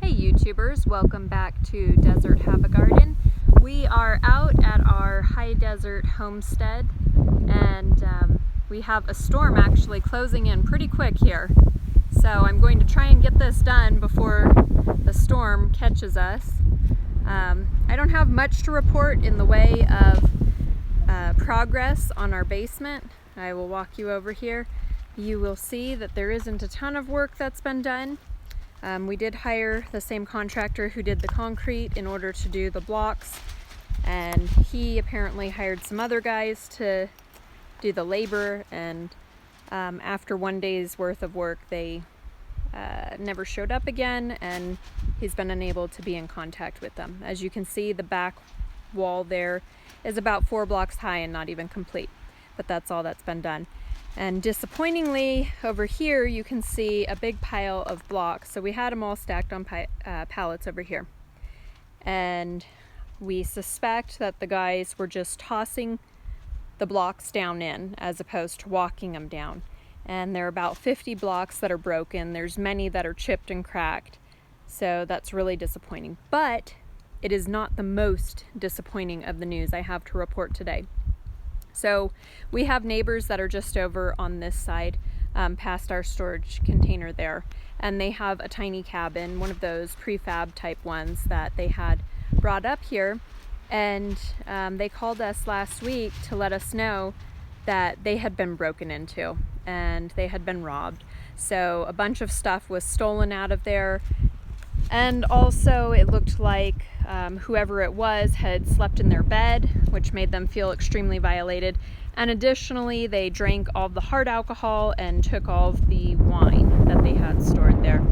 Hey YouTubers, welcome back to Desert Have a Garden. We are out at our high desert homestead and we have a storm actually closing in pretty quick here. So I'm going to try and get this done before the storm catches us. I don't have much to report in the way of progress on our basement. I will walk you over here. You will see that there isn't a ton of work that's been done. We did hire the same contractor who did the concrete in order to do the blocks, and he apparently hired some other guys to do the labor, and after one day's worth of work they never showed up again, and he's been unable to be in contact with them. As you can see, the back wall there is about 4 blocks high and not even complete, but that's all that's been done. And disappointingly, over here you can see a big pile of blocks. So we had them all stacked on pallets over here. And we suspect that the guys were just tossing the blocks down in as opposed to walking them down. And there are about 50 blocks that are broken. There's many that are chipped and cracked. So that's really disappointing. But it is not the most disappointing of the news I have to report today. So we have neighbors that are just over on this side, past our storage container there, and they have a tiny cabin, one of those prefab type ones that they had brought up here, and they called us last week to let us know that they had been broken into and they had been robbed. So a bunch of stuff was stolen out of there, and also it looked like whoever it was had slept in their bed, which made them feel extremely violated. And additionally, they drank all of the hard alcohol and took all of the wine that they had stored there.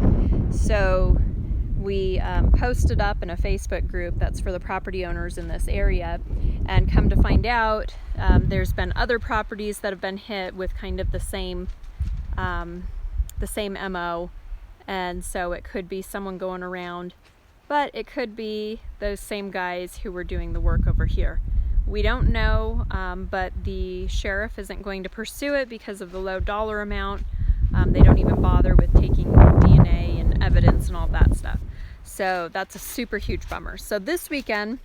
So we posted up in a Facebook group that's for the property owners in this area, and come to find out there's been other properties that have been hit with kind of the same MO. And so it could be someone going around, but it could be those same guys who were doing the work over here. We don't know, but the sheriff isn't going to pursue it because of the low dollar amount. They don't even bother with taking DNA and evidence and all that stuff. So that's a super huge bummer. So this weekend,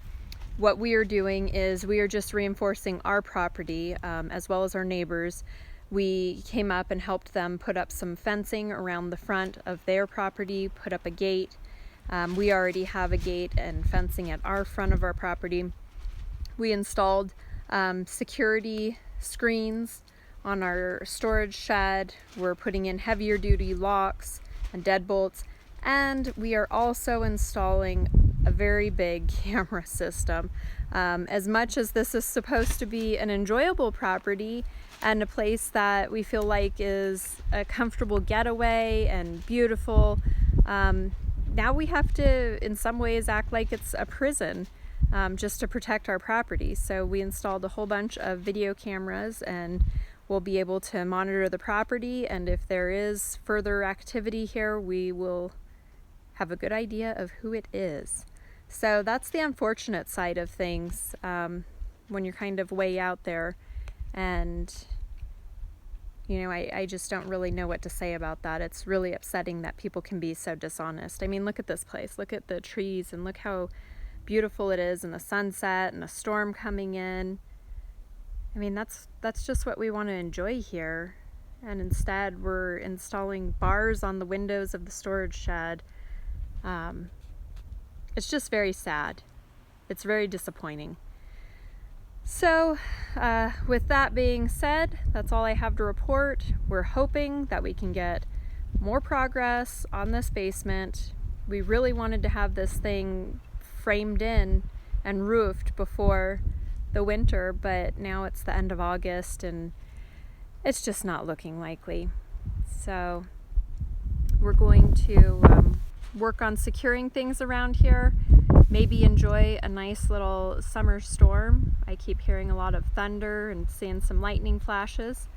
what we are doing is we are just reinforcing our property as well as our neighbors. We came up and helped them put up some fencing around the front of their property, put up a gate. We already have a gate and fencing at our front of our property. We installed security screens on our storage shed. We're putting in heavier duty locks and deadbolts, and we are also installing a very big camera system. As much as this is supposed to be an enjoyable property and a place that we feel like is a comfortable getaway and beautiful, now we have to, in some ways, act like it's a prison just to protect our property. So we installed a whole bunch of video cameras, and we'll be able to monitor the property, and if there is further activity here, we will have a good idea of who it is. So that's the unfortunate side of things when you're kind of way out there, and you know, I just don't really know what to say about that. It's really upsetting that people can be so dishonest. I mean, look at this place, look at the trees, and look how beautiful it is, and the sunset and a storm coming in. I mean, that's just what we want to enjoy here, and instead we're installing bars on the windows of the storage shed. It's just very sad. It's very disappointing. So with that being said, that's all I have to report. We're hoping that we can get more progress on this basement. We really wanted to have this thing framed in and roofed before the winter, but now it's the end of August and it's just not looking likely. So we're going to work on securing things around here, maybe enjoy a nice little summer storm. I keep hearing a lot of thunder and seeing some lightning flashes,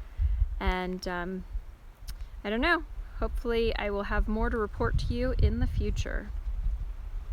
and I don't know, hopefully I will have more to report to you in the future.